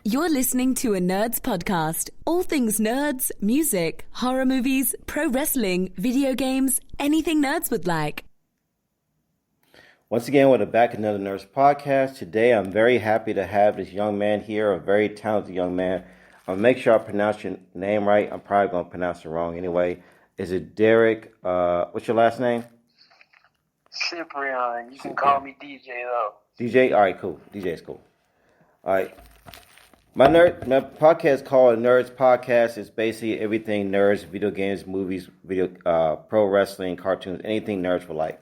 You're listening to a Nerds podcast. All things nerds, music, horror movies, pro wrestling, video games, anything nerds would like. Once again, we're back at another Nerds podcast. Today, I'm very happy to have this young man here, a very talented young man. I'll make sure I pronounce your name right. I'm probably going to pronounce it wrong anyway. Is it Derek? What's your last name? Cyprian. You can call me DJ, though. DJ? All right, cool. DJ is cool. All right. My podcast called Nerds Podcast is basically everything nerds, video games, movies, pro wrestling, cartoons, anything nerds would like.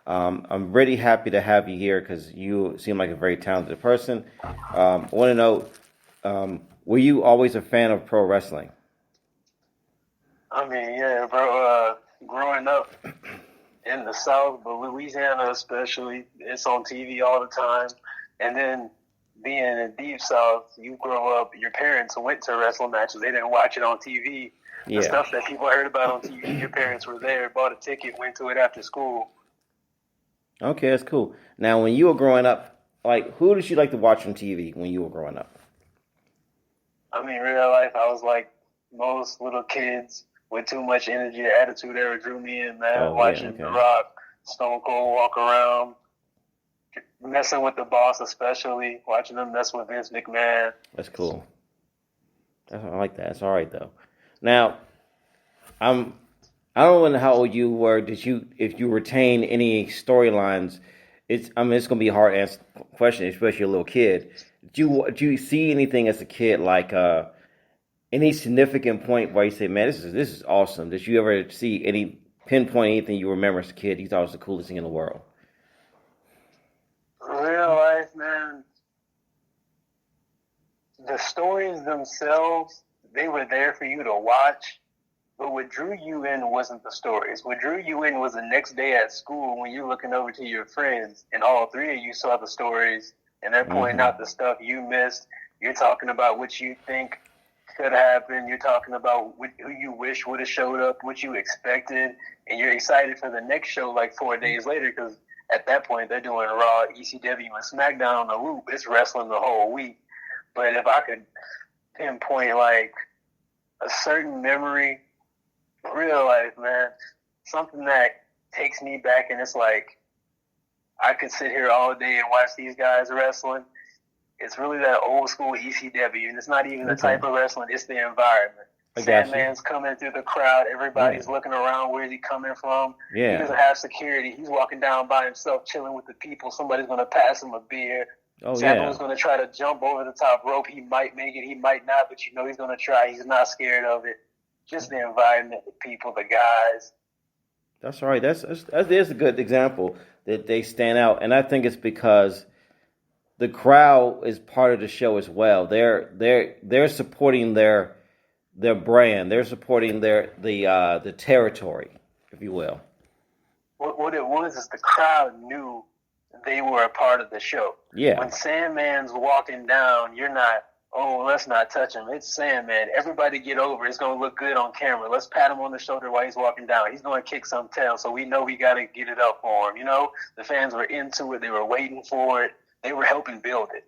I'm really happy to have you here because you seem like a very talented person. I want to know, were you always a fan of pro wrestling? I mean, yeah, bro. Growing up in the South, but Louisiana especially, it's on TV all the time. And then being in the Deep South, you grow up, your parents went to wrestling matches. They didn't watch it on TV. Yeah. The stuff that people heard about on TV, your parents were there, bought a ticket, went to it after school. Okay, that's cool. Now, when you were growing up, like, who did you like to watch on TV when you were growing up? I mean, real life, I was like most little kids with too much energy or attitude ever drew me in, man. Watching The Rock, Stone Cold walk around, messing with the boss especially, watching them mess with Vince McMahon. That's cool. I like that. It's all right, though. Now, I don't know how old you were. If you retain any storylines? It's going to be a hard answer question, especially a little kid. Did you see anything as a kid, like any significant point where you say, "Man, this is awesome"? Did you ever see any pinpoint anything you remember as a kid you thought was the coolest thing in the world? Real life, man. The stories themselves, they were there for you to watch. But what drew you in wasn't the stories. What drew you in was the next day at school when you're looking over to your friends and all three of you saw the stories and they're pointing out the stuff you missed. You're talking about what you think could happen. You're talking about who you wish would have showed up, what you expected, and you're excited for the next show like 4 days later because at that point they're doing Raw, ECW, and SmackDown on the loop. It's wrestling the whole week. But if I could pinpoint like a certain memory, real life, man, something that takes me back and it's like I could sit here all day and watch these guys wrestling. It's really that old school ECW, and it's not even the type of wrestling, it's the environment. Sandman's coming through the crowd, everybody's looking around, where's he coming from? He doesn't have security, he's walking down by himself, chilling with the people, somebody's going to pass him a beer. Sandman's going to try to jump over the top rope, he might make it, he might not, but you know he's going to try, he's not scared of it. Just the environment, the people, the guys. That's right. That's a good example that they stand out, and I think it's because the crowd is part of the show as well. They're supporting their brand. They're supporting the territory, if you will. What it was is the crowd knew they were a part of the show. Yeah. When Sandman's walking down, you're not, "Oh, let's not touch him. It's Sandman. Everybody get over. It's going to look good on camera. Let's pat him on the shoulder while he's walking down. He's going to kick some tail, so we know we got to get it up for him." You know, the fans were into it. They were waiting for it. They were helping build it.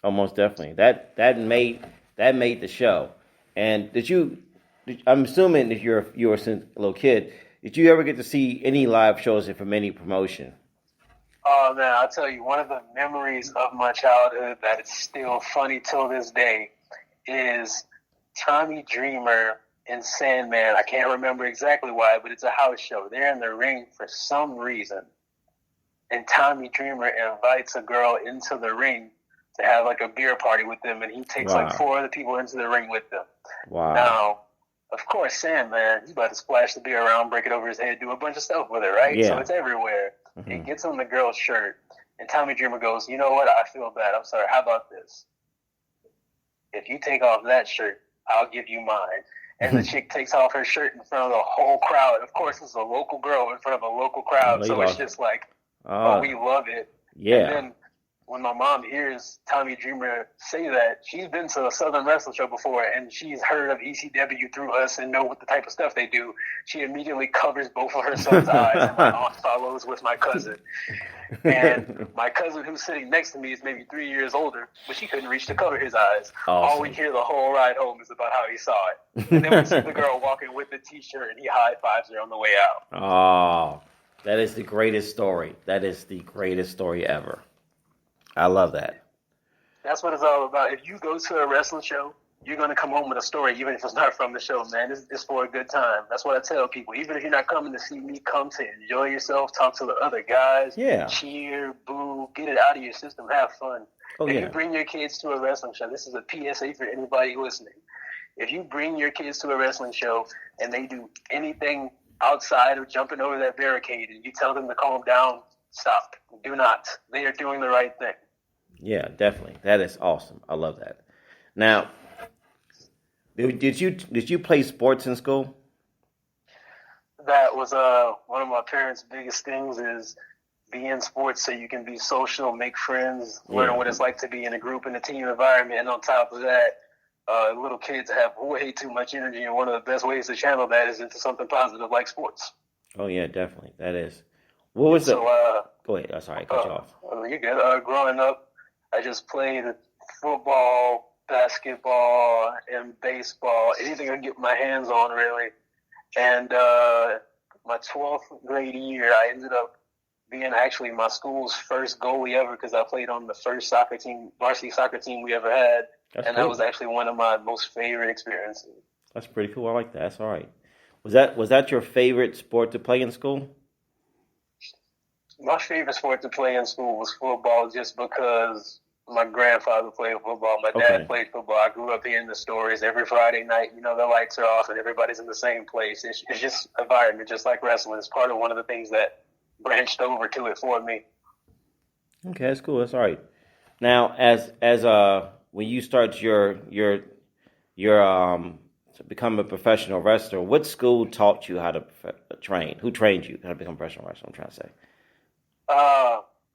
Oh, most definitely. That made the show. And I'm assuming if you were a little kid, did you ever get to see any live shows from any promotion? Oh, man, I'll tell you, one of the memories of my childhood that is still funny till this day is Tommy Dreamer and Sandman. I can't remember exactly why, but it's a house show. They're in the ring for some reason. And Tommy Dreamer invites a girl into the ring to have like a beer party with them, and he takes like 4 other people into the ring with them. Wow. Now, of course, Sandman, he's about to splash the beer around, break it over his head, do a bunch of stuff with it, right? Yeah. So it's everywhere. He gets on the girl's shirt, and Tommy Dreamer goes, "You know what? I feel bad. I'm sorry. How about this? If you take off that shirt, I'll give you mine." And the chick takes off her shirt in front of the whole crowd. Of course, it's a local girl in front of a local crowd, so it's just like, oh, we love it. Yeah. And then when my mom hears Tommy Dreamer say that, she's been to a Southern Wrestling show before, and she's heard of ECW through us and know what the type of stuff they do. She immediately covers both of her son's eyes, and my aunt follows with my cousin. And my cousin, who's sitting next to me, is maybe 3 years older, but she couldn't reach to cover his eyes. Awesome. All we hear the whole ride home is about how he saw it. And then we see the girl walking with the T-shirt, and he high-fives her on the way out. Oh, that is the greatest story. That is the greatest story ever. I love that. That's what it's all about. If you go to a wrestling show, you're going to come home with a story, even if it's not from the show, man. It's for a good time. That's what I tell people. Even if you're not coming to see me, come to enjoy yourself, talk to the other guys, cheer, boo, get it out of your system, have fun. If you bring your kids to a wrestling show, this is a PSA for anybody listening. If you bring your kids to a wrestling show and they do anything outside of jumping over that barricade and you tell them to calm down, stop. Do not. They are doing the right thing. Yeah, definitely. That is awesome. I love that. Now, did you play sports in school? That was one of my parents' biggest things is be in sports so you can be social, make friends, learn what it's like to be in a group and a team environment. And on top of that, little kids have way too much energy, and one of the best ways to channel that is into something positive like sports. Oh, yeah, definitely. That is. What was Go ahead. I'm sorry, I cut you off. You're good. Growing up, I just played football, basketball, and baseball, anything I could get my hands on, really. And my 12th grade year, I ended up being actually my school's first goalie ever because I played on the first varsity soccer team we ever had. That's cool. That was actually one of my most favorite experiences. That's pretty cool. I like that. That's all right. Was that your favorite sport to play in school? My favorite sport to play in school was football just because my grandfather played football. My dad played football. I grew up hearing the stories. Every Friday night, the lights are off and everybody's in the same place. It's just environment, just like wrestling. It's part of one of the things that branched over to it for me. Okay, that's cool. That's all right. Now, as when you start your to become a professional wrestler, what school taught you how to train? Who trained you how to become a professional wrestler? I'm trying to say.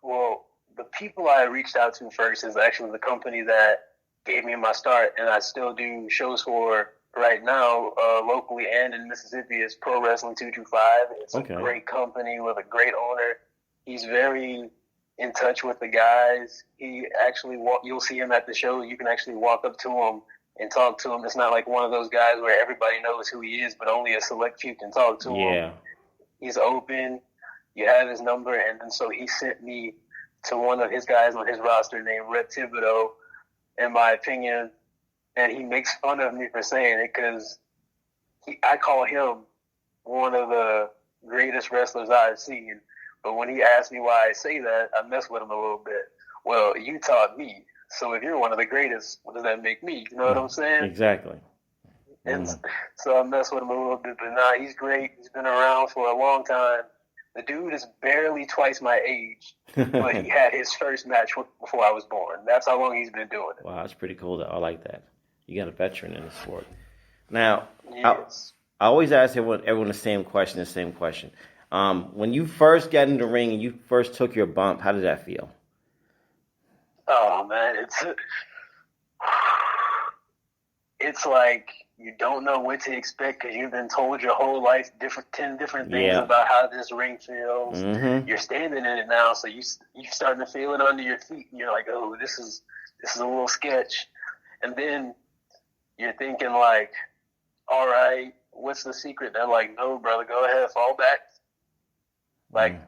Well, the people I reached out to first is actually the company that gave me my start, and I still do shows for right now, locally and in Mississippi. Is Pro Wrestling 225. It's a great company with a great owner. He's very in touch with the guys. He actually you'll see him at the show. You can actually walk up to him and talk to him. It's not like one of those guys where everybody knows who he is, but only a select few can talk to him. He's open. You have his number, and then so he sent me to one of his guys on his roster named Rhett Thibodeau, in my opinion, and he makes fun of me for saying it because I call him one of the greatest wrestlers I've seen. But when he asked me why I say that, I mess with him a little bit. Well, you taught me. So if you're one of the greatest, what does that make me? You know what I'm saying? Exactly. And so I mess with him a little bit. But nah, he's great. He's been around for a long time. The dude is barely twice my age, but he had his first match before I was born. That's how long he's been doing it. Wow, that's pretty cool, though. I like that. You got a veteran in the sport. Now, yes. I always ask everyone the same question. When you first got in the ring and you first took your bump, how did that feel? Oh, man, it's like you don't know what to expect because you've been told your whole life 10 different things about how this ring feels. Mm-hmm. You're standing in it now, so you're starting to feel it under your feet, and you're like, oh, this is a little sketch. And then you're thinking like, all right, what's the secret? They're like, no, brother, go ahead, fall back. Like,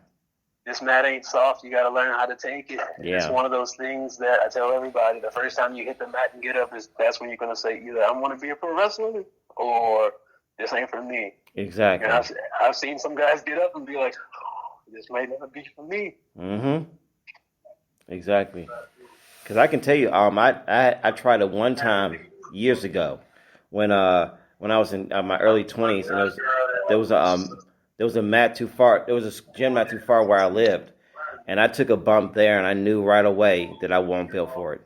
this mat ain't soft. You got to learn how to take it. Yeah. It's one of those things that I tell everybody. The first time you hit the mat and get up, that's when you're going to say either I want to be a pro wrestler or this ain't for me. Exactly. And I've seen some guys get up and be like, oh, this might not be for me. Mm-hmm. Exactly. Because I can tell you, I tried it one time years ago when I was in my early 20s, and there was a mat too far. There was a gym not too far where I lived, and I took a bump there, and I knew right away that I won't feel for it.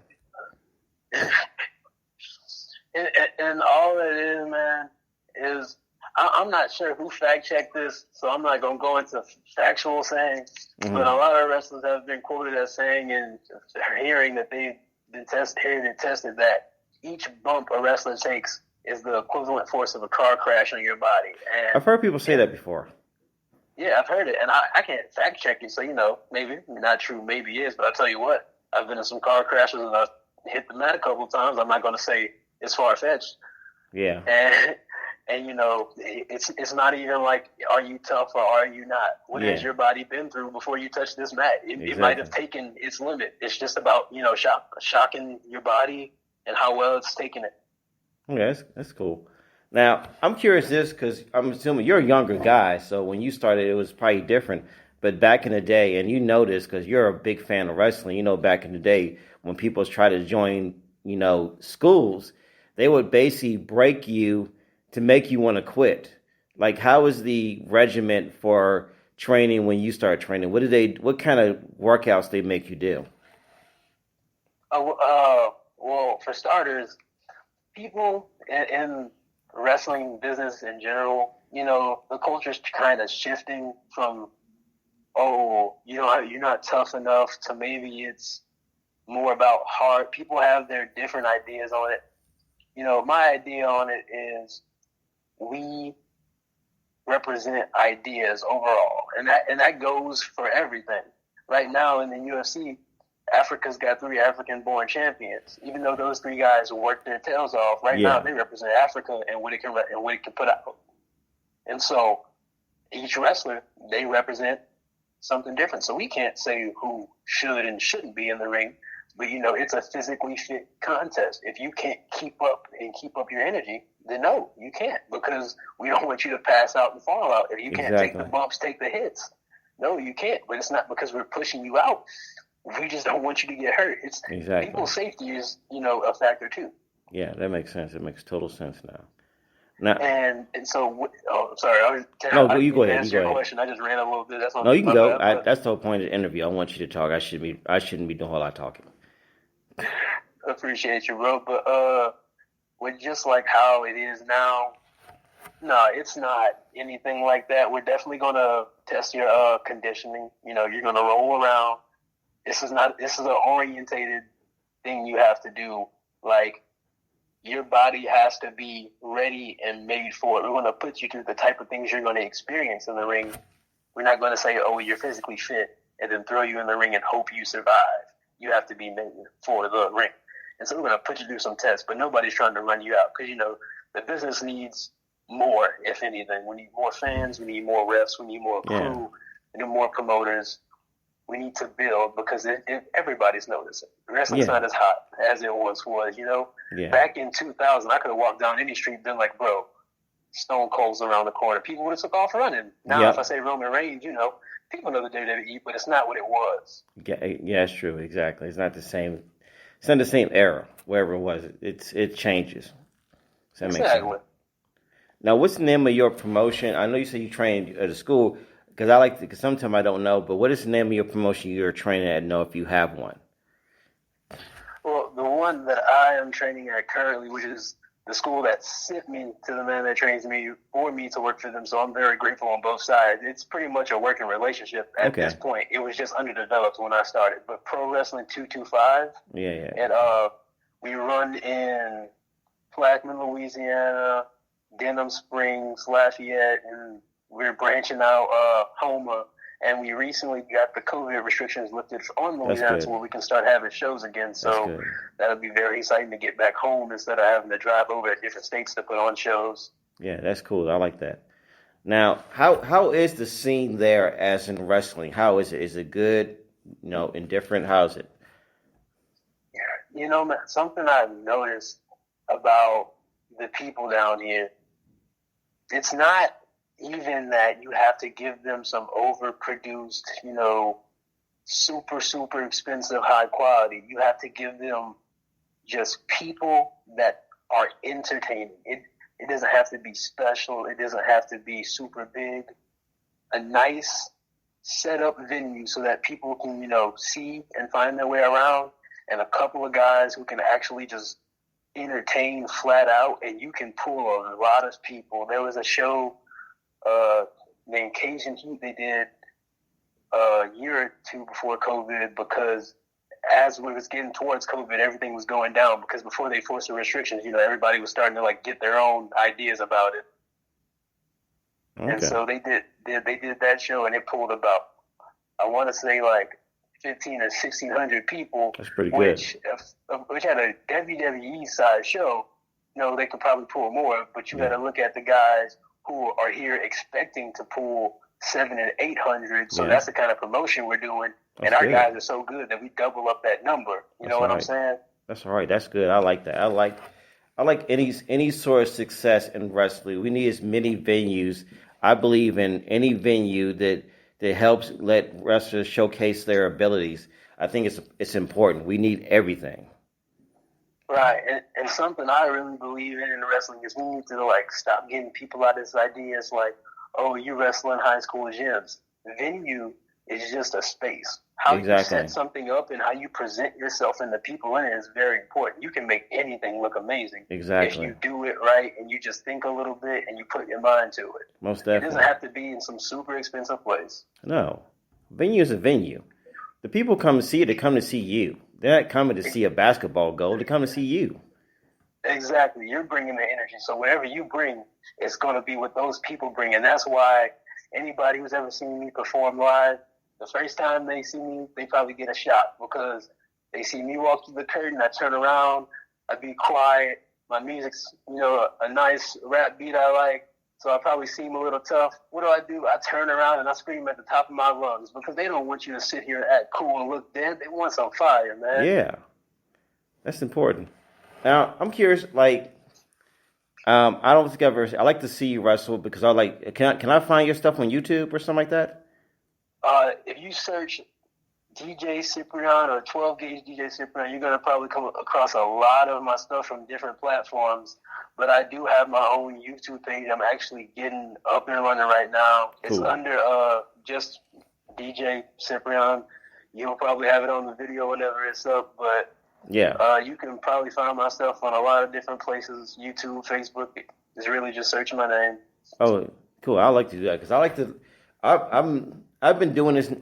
And all it is, man, is I'm not sure who fact checked this, so I'm not gonna go into factual saying. But a lot of wrestlers have been quoted as saying and hearing that they've been tested that each bump a wrestler takes is the equivalent force of a car crash on your body. And I've heard people say that before. yeah, I've heard it, and I can't fact check it, so maybe not true, maybe it is. But I'll tell you what, I've been in some car crashes and I've hit the mat a couple of times. I'm not going to say it's far fetched. Yeah. And it's not even like, are you tough or are you not? What has your body been through before you touch this mat? It might have taken its limit. It's just about shocking your body and how well it's taking it. Yeah, that's cool. Now, I'm curious because I'm assuming you're a younger guy, so when you started, it was probably different. But back in the day, and you know this because you're a big fan of wrestling, back in the day when people try to join, schools, they would basically break you to make you want to quit. Like, how was the regiment for training when you started training? What kind of workouts they make you do? Well, for starters, people in wrestling business in general, the culture's kind of shifting from, you're not tough enough to maybe it's more about hard. People have their different ideas on it. My idea on it is we represent ideas overall, and that goes for everything. Right now in the UFC, Africa's got 3 African-born champions. Even though those 3 guys work their tails off, now they represent Africa and what it can put out. And so each wrestler, they represent something different. So we can't say who should and shouldn't be in the ring, but it's a physically fit contest. If you can't keep up your energy, then no, you can't, because we don't want you to pass out and fall out. If you can't take the bumps, take the hits. No, you can't. But it's not because we're pushing you out. We just don't want you to get hurt. It's people's safety is, a factor too. Yeah, that makes sense. It makes total sense now. And so, sorry. You go ahead. Answer your question. I just ran a little bit. That's no, you can go. That's the whole point of the interview. I want you to talk. I shouldn't be doing a whole lot of talking. Appreciate you, bro. But with just like how it is now, no, it's not anything like that. We're definitely gonna test your conditioning. You're gonna roll around. This is an orientated thing you have to do. Like, your body has to be ready and made for it. We're going to put you through the type of things you're going to experience in the ring. We're not going to say, you're physically fit, and then throw you in the ring and hope you survive. You have to be made for the ring. And so we're going to put you through some tests, but nobody's trying to run you out because, the business needs more, if anything. We need more fans. We need more refs. We need more crew. We need more promoters. We need to build because everybody's noticing. Wrestling's not as hot as it once was, Back in 2000, I could have walked down any street and been like, bro, Stone Cold's around the corner. People would have took off running. Now, if I say Roman Reigns, people know the WWE, but it's not what it was. Yeah, it's true. Exactly. It's not the same. It's not the same era, wherever it was. It changes. Does that make sense? Now, what's the name of your promotion? I know you said you trained at a school. Because sometimes I don't know, but what is the name of your promotion you're training at? Know if you have one. Well, the one that I am training at currently, which is the school that sent me to the man that trains me for me to work for them, so I'm very grateful on both sides. It's pretty much a working relationship at this point. It was just underdeveloped when I started. But Pro Wrestling 225. Yeah. And we run in Plaquemine, Louisiana, Denham Springs, Lafayette, and we're branching out Houma, and we recently got the COVID restrictions lifted on Louisiana to where we can start having shows again. So that'll be very exciting to get back home instead of having to drive over to different states to put on shows. Yeah, that's cool. I like that. Now, how is the scene there as in wrestling? How is it? Is it good? Indifferent? How is it? Man, something I've noticed about the people down here, it's not even that you have to give them some overproduced, super, super expensive high quality. You have to give them just people that are entertaining. It doesn't have to be special. It doesn't have to be super big. A nice set up venue so that people can, see and find their way around, and a couple of guys who can actually just entertain flat out, and you can pull a lot of people. There was a show named Cajun Heat they did a year or two before COVID, because as we was getting towards COVID, everything was going down, because before they forced the restrictions, everybody was starting to like get their own ideas about it. Okay. And so they did that show, and it pulled about, I want to say, like 1,500 or 1,600 people. That's pretty good. Which had a WWE size show. They could probably pull more, but you got to look at the guys who are here expecting to pull 700 and 800. So that's the kind of promotion we're doing. That's and our good. guys are so good that we double up that number. You know what I'm saying? That's all right. That's good. I like that. I like any sort of success in wrestling. We need as many venues. I believe in any venue that helps let wrestlers showcase their abilities. I think it's important. We need everything. Right, and something I really believe in wrestling is we need to like stop getting people out of this idea. It's like, oh, you wrestle in high school gyms. Venue is just a space. How you set something up and how you present yourself and the people in it is very important. You can make anything look amazing. Exactly. If you do it right and you just think a little bit and you put your mind to it. Most definitely. It doesn't have to be in some super expensive place. No. Venue is a venue. The people come to see it, they come to see you. They're not coming to see a basketball goal. They come to see you. Exactly. You're bringing the energy. So whatever you bring, it's going to be what those people bring. And that's why anybody who's ever seen me perform live, the first time they see me, they probably get a shock, because they see me walk through the curtain. I turn around. I be quiet. My music's, a nice rap beat I like. So I probably seem a little tough. What do? I turn around and I scream at the top of my lungs, because they don't want you to sit here and act cool and look dead. They want some fire, man. Yeah. That's important. Now, I'm curious, like, I don't think I like to see you wrestle, because can I find your stuff on YouTube or something like that? If you search DJ Cyprian or 12 Gauge DJ Cyprian, you're going to probably come across a lot of my stuff from different platforms. But I do have my own YouTube page. I'm actually getting up and running right now. It's under just DJ Cyprian. You'll probably have it on the video whenever it's up. But you can probably find my stuff on a lot of different places. YouTube, Facebook. It's really just searching my name. Oh, cool. I like to do that, because I like to. I've been doing this.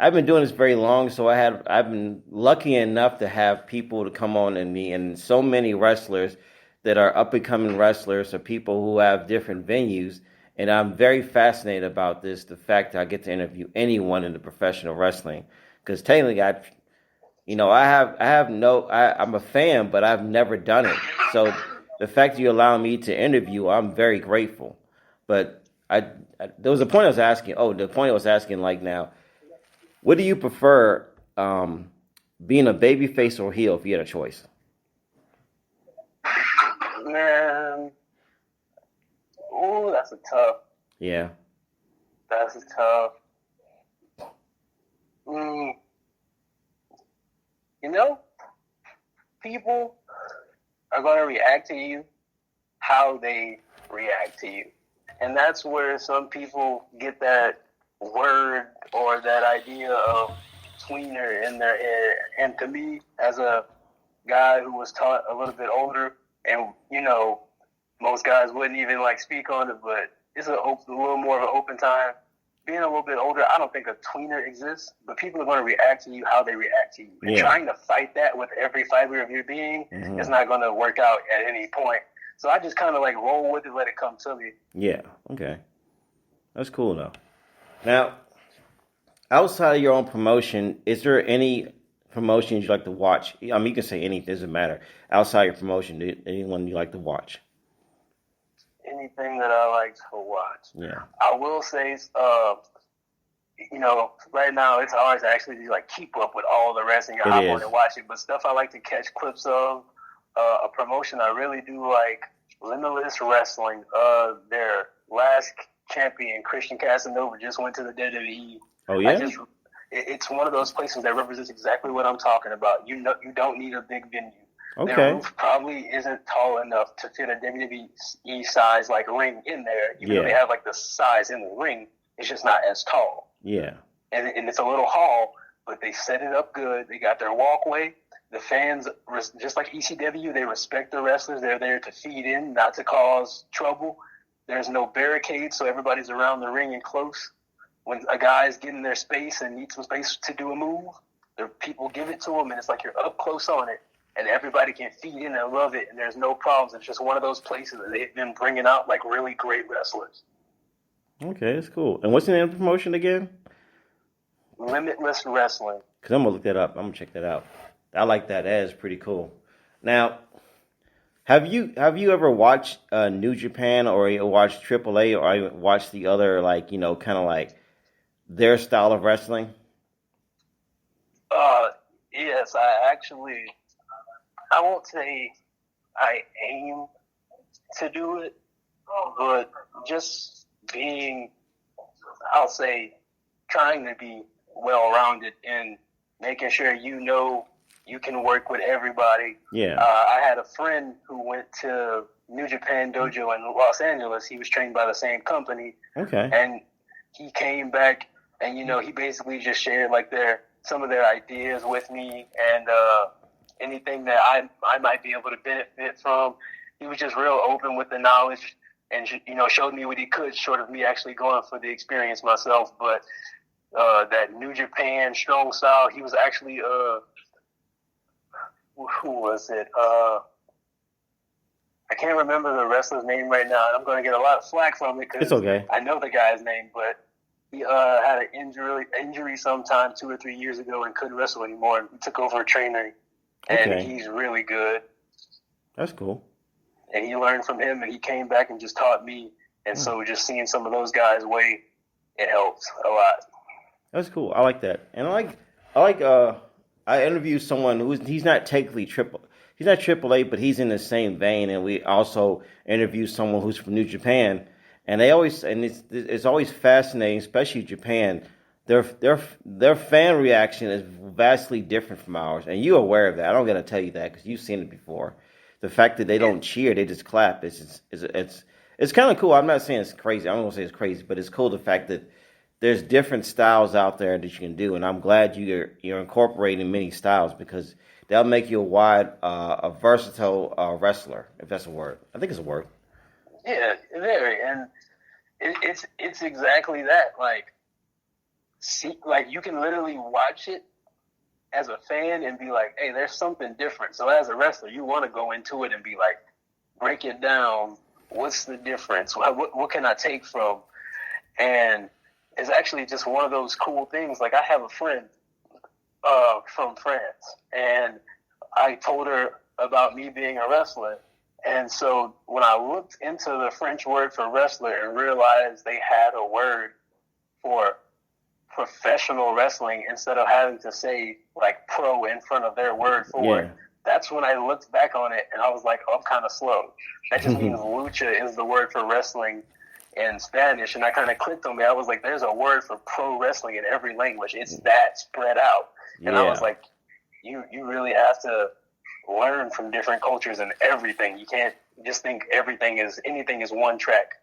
I've been doing this very long, so I've been lucky enough to have people to come on and so many wrestlers that are up and coming wrestlers, or people who have different venues, and I'm very fascinated about this. The fact that I get to interview anyone in the professional wrestling, because technically I'm a fan, but I've never done it. So the fact that you allow me to interview, I'm very grateful. But there was a point I was asking. Oh, the point I was asking, like, now, what do you prefer, being a babyface or heel if you had a choice? Man, that's a tough. Yeah. That's a tough. People are going to react to you how they react to you. And that's where some people get that word or that idea of tweener in their head. And to me, as a guy who was taught a little bit older, and, most guys wouldn't even speak on it, but it's a little more of an open time. Being a little bit older, I don't think a tweener exists, but people are going to react to you how they react to you. And trying to fight that with every fiber of your being is not going to work out at any point. So I just kind of roll with it, let it come to me. Yeah, okay. That's cool, though. Now, outside of your own promotion, is there any promotions you like to watch? I mean, you can say anything, doesn't matter. Outside your promotion, anyone you like to watch? Anything that I like to watch. Yeah. I will say, right now it's hard to actually keep up with all the wrestling. I want to watch it, but stuff I like to catch clips of. A promotion I really do like, Limitless Wrestling. Their last champion, Christian Casanova, just went to the WWE. Oh yeah. It's one of those places that represents exactly what I'm talking about. You don't need a big venue. Okay. Their roof probably isn't tall enough to fit a WWE size ring in there. Even though they have the size in the ring, it's just not as tall. Yeah. And it's a little hall, but they set it up good. They got their walkway. The fans, just like ECW, they respect the wrestlers. They're there to feed in, not to cause trouble. There's no barricades, so everybody's around the ring and close. when a guy's getting their space and needs some space to do a move, the people give it to him, and it's like you're up close on it, and everybody can feed in and love it, and there's no problems. It's just one of those places that they've been bringing out like really great wrestlers. Okay, that's cool. And what's the name of the promotion again? Limitless Wrestling. Because I'm going to look that up. I'm going to check that out. I like that. That is pretty cool. Now, have you ever watched New Japan or you watched AAA or you watched the other, like, you know, kind of like their style of wrestling? Yes, I won't say I aim to do it, but just being, I'll say, trying to be well-rounded and making sure you know you can work with everybody. Yeah. I had a friend who went to New Japan Dojo in Los Angeles. He was trained by the same company. Okay. And he came back and, you know, he basically just shared like some of their ideas with me and anything that I might be able to benefit from. He was just real open with the knowledge and, you know, showed me what he could, short of me actually going for the experience myself. But that New Japan strong style, he was actually, who was it? I can't remember the wrestler's name right now, and I'm going to get a lot of flack from it because it's okay. I know the guy's name, but he had an injury sometime 2 or 3 years ago and couldn't wrestle anymore. And he took over a trainer, and he's really good. That's cool. And he learned from him, and he came back and just taught me. And so just seeing some of those guys' way, it helps a lot. That's cool. I like that. And I interviewed someone he's not technically he's not AAA, but he's in the same vein. And we also interviewed someone who's from New Japan. And it's always fascinating, especially Japan. Their fan reaction is vastly different from ours. And you're aware of that. I don't got to tell you that because you've seen it before. The fact that they don't cheer, they just clap. It's kind of cool. I'm not saying it's crazy. I don't want to say it's crazy, but it's cool the fact that there's different styles out there that you can do, and I'm glad you're incorporating many styles because that'll make you a versatile wrestler, if that's a word. I think it's a word. Yeah, very, and it's exactly that. Like you can literally watch it as a fan and be like, hey, there's something different. So as a wrestler, you want to go into it and be like, break it down. What's the difference? What can I take from? And it's actually just one of those cool things. Like I have a friend from France, and I told her about me being a wrestler. And so when I looked into the French word for wrestler and realized they had a word for professional wrestling instead of having to say like pro in front of their word for it, that's when I looked back on it and I was like, oh, I'm kind of slow. That just means lucha is the word for wrestling in Spanish, and I kind of clicked on me. I was like, there's a word for pro wrestling in every language. It's that spread out. And I was like, you really have to learn from different cultures and everything. You can't just think anything is one track.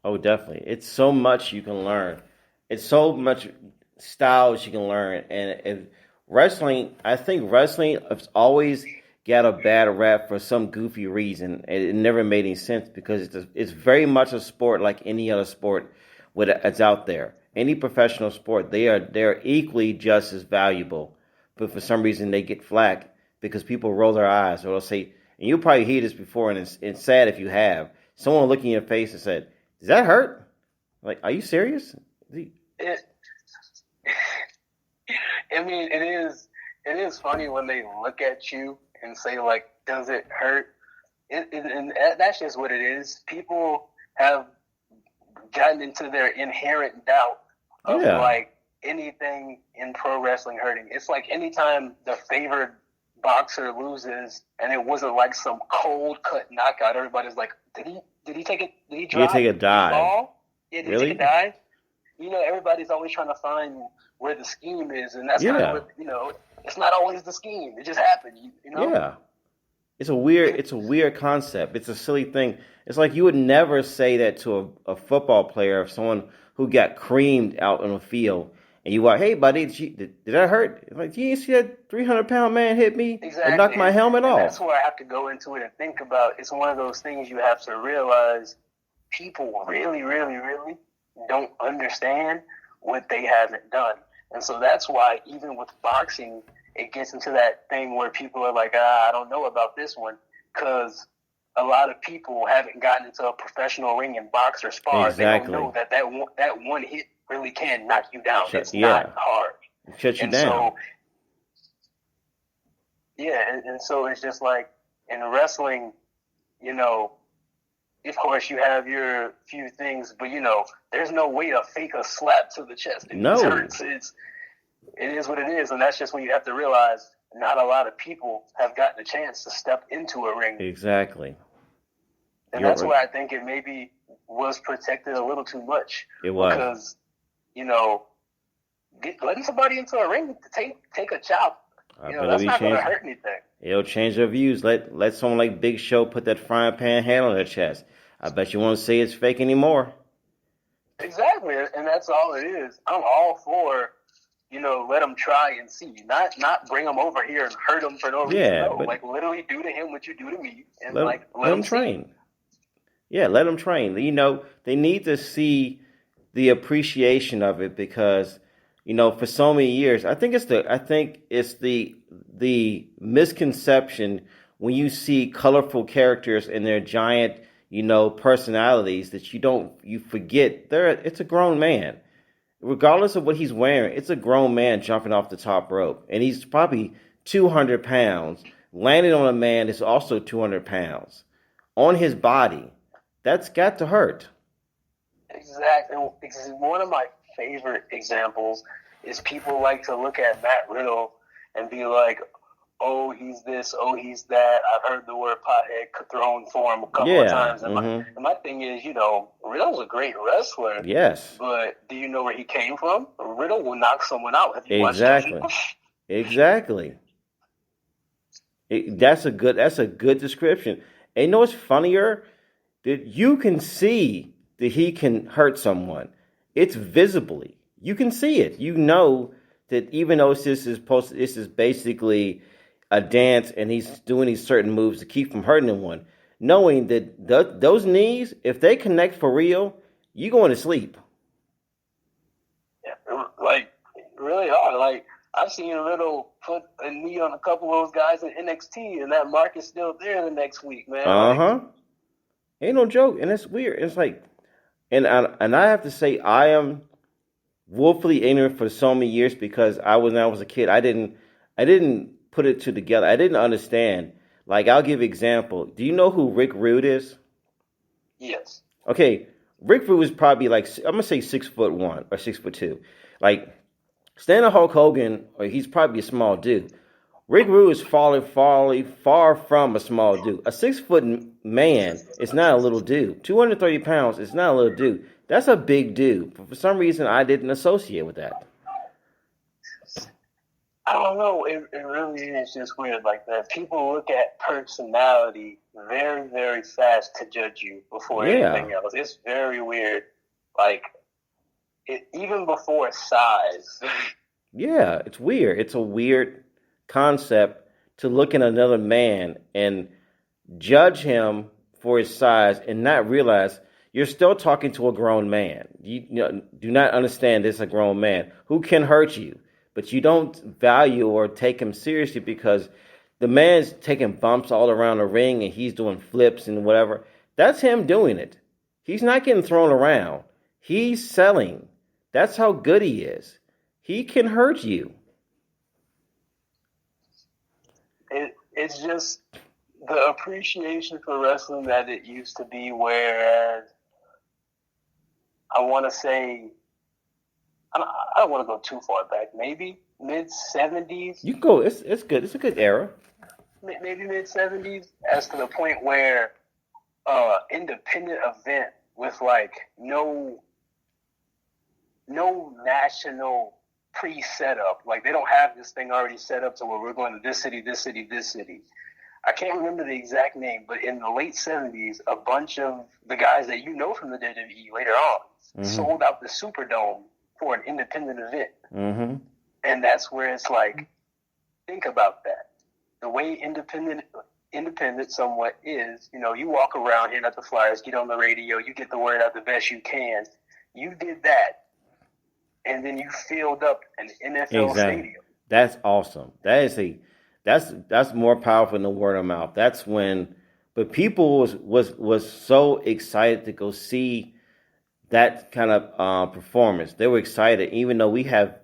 Oh, definitely. It's so much you can learn. It's so much styles you can learn. And wrestling, I think wrestling has always got a bad rap for some goofy reason. It never made any sense because it's very much a sport like any other sport that's out there. Any professional sport, they're equally just as valuable. But for some reason they get flack because people roll their eyes or they'll say, and you'll probably hear this before, and it's sad if you have. Someone look in your face and said, does that hurt? Like, are you serious? I mean, it is funny when they look at you and say, like, does it hurt? And that's just what it is. People have gotten into their inherent doubt of, like, anything in pro wrestling hurting. It's like anytime the favored boxer loses and it wasn't like some cold-cut knockout, everybody's like, did he take it? Did he drop? Did he take a dive? Ball? Yeah, did really? he take a dive? You know, everybody's always trying to find where the scheme is, and that's kind of what, you know, it's not always the scheme. It just happened, you know? Yeah. It's a weird concept. It's a silly thing. It's like you would never say that to a football player, of someone who got creamed out on the field, and you like, hey, buddy, did that hurt? Like, you see that 300-pound man hit me and knock my helmet off? That's where I have to go into it and think about. It's one of those things you have to realize people really, really, really don't understand what they haven't done. And so that's why even with boxing, it gets into that thing where people are like, I don't know about this one, because a lot of people haven't gotten into a professional ring and box or spar. Exactly. They don't know that one hit really can knock you down. It's not hard. It shuts you and down. So, and so it's just like in wrestling, you know, of course you have your few things, but, you know, there's no way to fake a slap to the chest. It hurts. It is what it is, and that's just when you have to realize not a lot of people have gotten a chance to step into a ring. Exactly. And that's why I think it maybe was protected a little too much. It was. Because, you know, letting somebody into a ring to take a chop, that's not going to hurt anything. It'll change their views. Let someone like Big Show put that frying pan handle on their chest. I bet you won't say it's fake anymore. Exactly, and that's all it is. I'm all for, you know, let them try and see. Not bring them over here and hurt them for no reason. No, like literally do to him what you do to me, and let them train. Yeah, let them train. You know, they need to see the appreciation of it because, you know, for so many years, I think it's the misconception when you see colorful characters and their giant, you know, personalities that you forget it's a grown man. Regardless of what he's wearing, it's a grown man jumping off the top rope. And he's probably 200 pounds. Landing on a man is also 200 pounds. On his body. That's got to hurt. Exactly. One of my favorite examples is people like to look at Matt Riddle and be like, oh, he's this, oh, he's that. I've heard the word pothead thrown for him a couple of times. And my thing is, you know, Riddle's a great wrestler. Yes. But do you know where he came from? Riddle will knock someone out. Have you watched him? Exactly. That's a good description. And you know what's funnier? That you can see that he can hurt someone. It's visibly. You can see it. You know that even though this is basically a dance and he's doing these certain moves to keep from hurting anyone, knowing that those knees, if they connect for real, you going to sleep. Yeah, like, really hard. Like, I've seen Riddle put a knee on a couple of those guys in NXT, and that mark is still there the next week, man. Uh-huh. Ain't no joke, and it's weird. It's like, and I have to say, I am woefully ignorant for so many years because when I was a kid, I didn't put it together. I didn't understand. Like, I'll give an example. Do you know who Rick Rude is? Yes. Okay, Rick Rude is probably like, I'm gonna say 6'1" or 6'2". Like, standing Hulk Hogan, or he's probably a small dude. Rick Rude is far from a small dude. A 6-foot man is not a little dude. 230 pounds is not a little dude. That's a big dude. For some reason, I didn't associate with that. I don't know. It really is just weird like that. People look at personality very, very fast to judge you before anything else. It's very weird. Like, even before size. Yeah, it's weird. It's a weird concept to look at another man and judge him for his size and not realize you're still talking to a grown man. You do not understand this a grown man who can hurt you, but you don't value or take him seriously because the man's taking bumps all around the ring and he's doing flips and whatever. That's him doing it. He's not getting thrown around. He's selling. That's how good he is. He can hurt you. It's just the appreciation for wrestling that it used to be, whereas I want to say, I don't want to go too far back, maybe mid-70s. You can go, it's good. It's a good era. Maybe mid-70s, as to the point where independent event with like no national pre-setup. Like, they don't have this thing already set up to where we're going to this city, this city, this city. I can't remember the exact name, but in the late 70s, a bunch of the guys that you know from the WWE later on sold out the Superdome for an independent event. Mm-hmm. And that's where it's like, think about that. The way independent somewhat is, you know, you walk around here at the Flyers, get on the radio, you get the word out the best you can. You did that. and then you filled up an NFL Exactly. stadium. That's awesome. That's more powerful than the word of mouth. That's when, but people was so excited to go see that kind of performance. They were excited, even though we have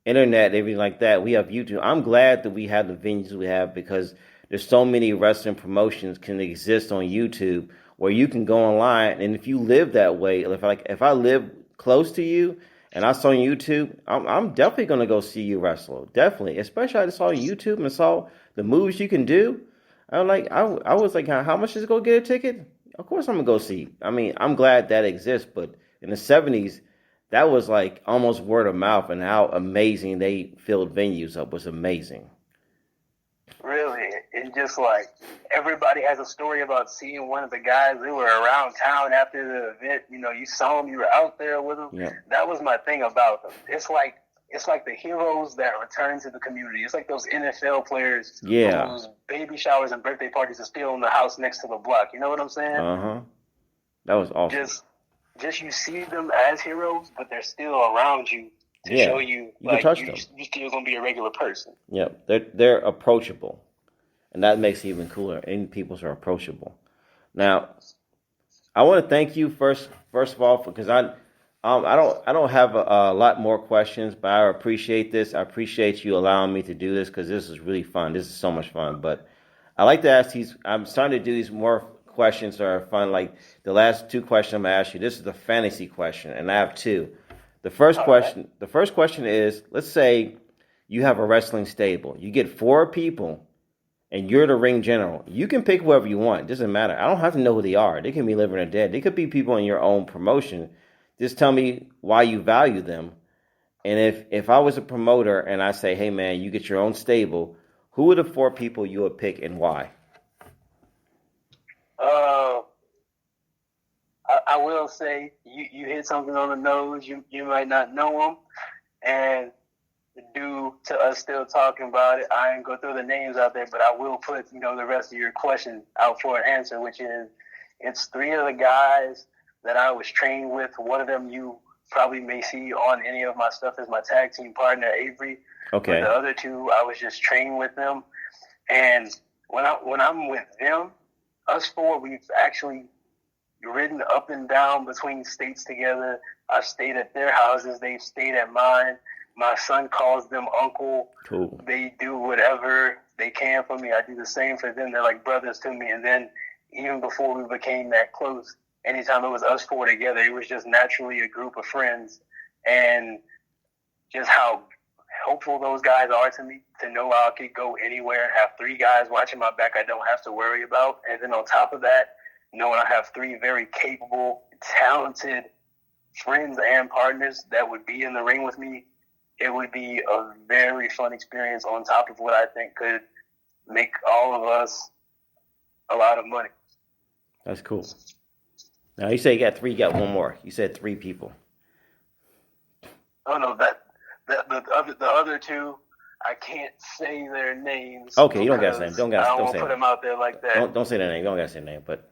internet and everything like that. We have YouTube. I'm glad that we have the venues we have because there's so many wrestling promotions can exist on YouTube where you can go online. And if you live that way, if I live close to you and I saw on YouTube, I'm definitely gonna go see you wrestle. Definitely, especially I just saw on YouTube and saw the moves you can do. I was like, how much is it gonna get a ticket? Of course I'm gonna go see. I mean, I'm glad that exists, but in the '70s, that was like almost word of mouth, and how amazing they filled venues up was amazing. Really, and just like everybody has a story about seeing one of the guys who were around town after the event. You know, you saw them, you were out there with them. Yeah. That was my thing about them. It's like the heroes that return to the community. It's like those NFL players whose baby showers and birthday parties are still in the house next to the block. You know what I'm saying? That was awesome. Just you see them as heroes, but they're still around you to show you like you still gonna be a regular person. Yeah, they're approachable, and that makes it even cooler. And people are approachable. Now, I want to thank you first of all because I don't have a lot more questions, but I appreciate this. I appreciate you allowing me to do this because this is really fun. This is so much fun. But I like to ask these. I'm starting to do these more questions that are fun. Like the last two questions I'm gonna ask you. This is the fantasy question, and I have two. The first question is: let's say you have a wrestling stable. You get 4 people, and you're the ring general. You can pick whoever you want. It doesn't matter. I don't have to know who they are. They can be living or dead. They could be people in your own promotion. Just tell me why you value them. And if I was a promoter and I say, hey man, you get your own stable, who are the 4 people you would pick and why? I will say you hit something on the nose. You might not know them, and due to us still talking about it, I ain't go throw the names out there, but I will put the rest of your question out for an answer, which is it's 3 of the guys that I was trained with. One of them you probably may see on any of my stuff as my tag team partner, Avery. Okay. But the other 2, I was just trained with them, and when I'm with them, us 4, we've actually ridden up and down between states together. I've stayed at their houses. They've stayed at mine. My son calls them uncle. Cool. They do whatever they can for me. I do the same for them. They're like brothers to me. And then even before we became that close, anytime it was us 4 together, it was just naturally a group of friends. And just how helpful those guys are to me, to know I could go anywhere and have 3 guys watching my back I don't have to worry about. And then on top of that, knowing I have 3 very capable, talented friends and partners that would be in the ring with me, it would be a very fun experience on top of what I think could make all of us a lot of money. That's cool. Now you say you got 3, you got 1 more. You said 3 people. Oh no, the other 2, I can't say their names. Okay, you don't gotta say them. Don't say put them out there like that. Don't say their name. You don't gotta say their name. But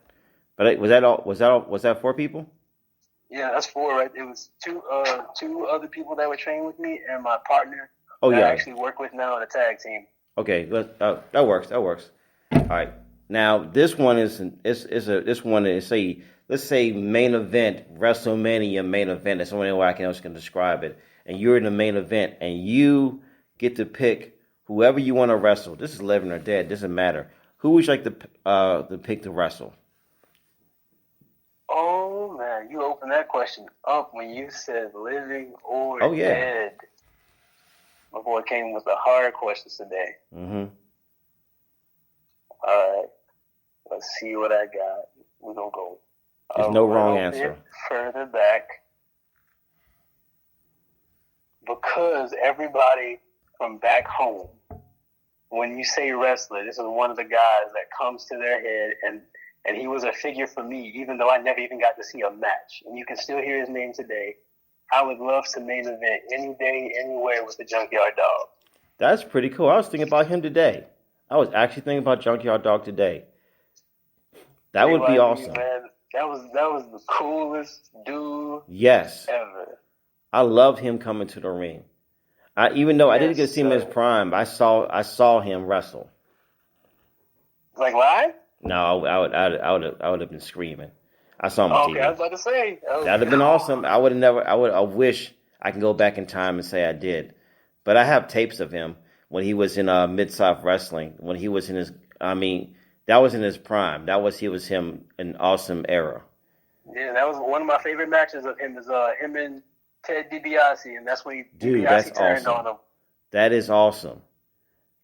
was that all? Was that 4 people? Yeah, that's 4, right? It was 2 other people that were trained with me and my partner. Oh that yeah. I actually work with now in a tag team. Okay, that works. All right. Now this one is let's say main event, WrestleMania main event. That's the only way I can describe it. And you're in the main event, and you get to pick whoever you want to wrestle. This is living or dead. Doesn't matter. Who would you like to pick to wrestle? Oh man, you opened that question up when you said living or dead. My boy came with the hard questions today. Mm-hmm. All right, let's see what I got. We're gonna go. There's no wrong answer. Further back, because everybody from back home, when you say wrestler, this is one of the guys that comes to their head, and he was a figure for me, even though I never even got to see a match. And you can still hear his name today. I would love to main event any day, anywhere with the Junkyard Dog. That's pretty cool. I was thinking about him today. I was actually thinking about Junkyard Dog today. That would be awesome. Man, that was the coolest dude yes. ever. I love him coming to the ring. Even though I didn't get to see him in his prime, I saw him wrestle. Like live? No, I would have been screaming. I saw him on TV. Okay, I was about to say. That'd have been awesome. I would have never. I wish I can go back in time and say I did, but I have tapes of him when he was in Mid-South Wrestling. When he was in his, that was in his prime. He was him an awesome era. Yeah, that was one of my favorite matches of him. Is him and Ted DiBiase, and that's when DiBiase turned on him. That is awesome.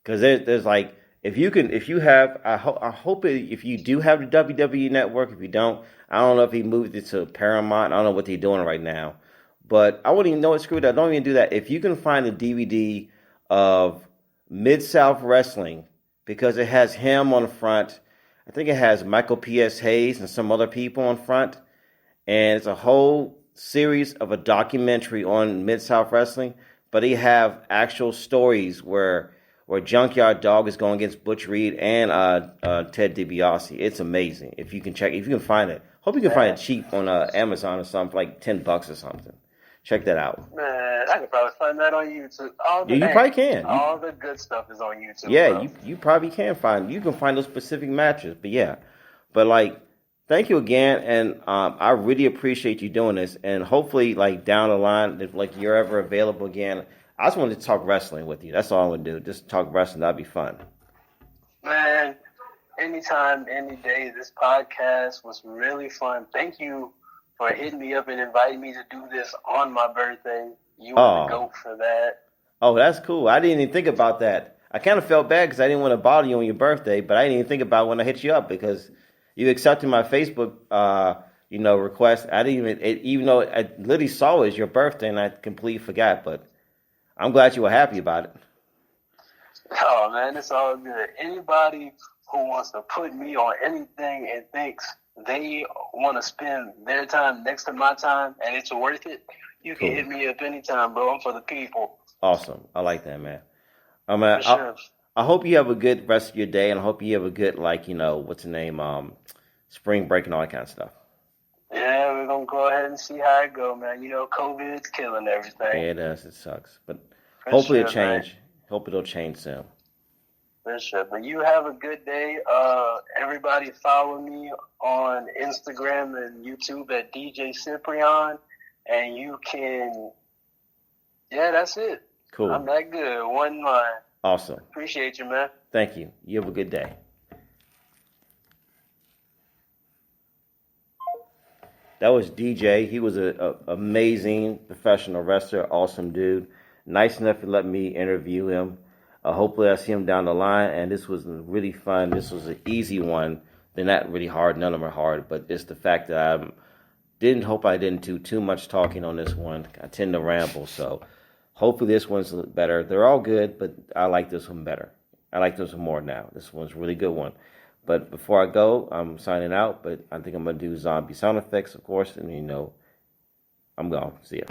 Because there's like, if you have, I hope if you do have the WWE Network, if you don't, I don't know if he moved it to Paramount. I don't know what they're doing right now. But I wouldn't even know it. Screw that. Don't even do that. If you can find a DVD of Mid-South Wrestling, because it has him on the front. I think it has Michael P.S. Hayes and some other people on front. And it's a whole series of a documentary on Mid-South Wrestling. But they have actual stories where Junkyard Dog is going against Butch Reed and Ted DiBiase. It's amazing. If you can find it. Hope you can find it cheap on Amazon or something, like $10 or something. Check that out. Man, I could probably find that on YouTube. You probably can. All the good stuff is on YouTube. Yeah, you probably can find. You can find those specific matches. But yeah, thank you again, and I really appreciate you doing this. And hopefully, down the line, if you're ever available again, I just wanted to talk wrestling with you. That's all I want to do. Just talk wrestling. That'd be fun. Man, anytime, any day. This podcast was really fun. Thank you for hitting me up and inviting me to do this on my birthday. You want to go for that. Oh, that's cool. I didn't even think about that. I kind of felt bad because I didn't want to bother you on your birthday, but I didn't even think about it when I hit you up because you accepted my Facebook, request. I didn't even though I literally saw it as your birthday and I completely forgot, but I'm glad you were happy about it. Oh, man, it's all good. Anybody who wants to put me on anything and thinks they want to spend their time next to my time and it's worth it, you can hit me up anytime, bro. I'm for the people. Awesome. I like that, man. Sure. I hope you have a good rest of your day, and I hope you have a good, what's the name, spring break and all that kind of stuff. Yeah, we're going to go ahead and see how it go, man. COVID's killing everything. Yeah, it does. It sucks. But hopefully it'll change. Man. Hope it'll change soon. For sure. But you have a good day. Everybody follow me on Instagram and YouTube at DJ Cyprian. And you can, that's it. Cool. I'm that good. One line. Awesome. Appreciate you, man. Thank you. You have a good day. That was DJ. He was an amazing professional wrestler, awesome dude. Nice enough to let me interview him. Hopefully I see him down the line, and this was really fun. This was an easy one. They're not really hard. None of them are hard, but it's the fact that I didn't do too much talking on this one. I tend to ramble, so hopefully this one's better. They're all good, but I like this one better. I like this one more now. This one's a really good one. But before I go, I'm signing out, but I think I'm going to do zombie sound effects, of course, and I'm gone. See ya.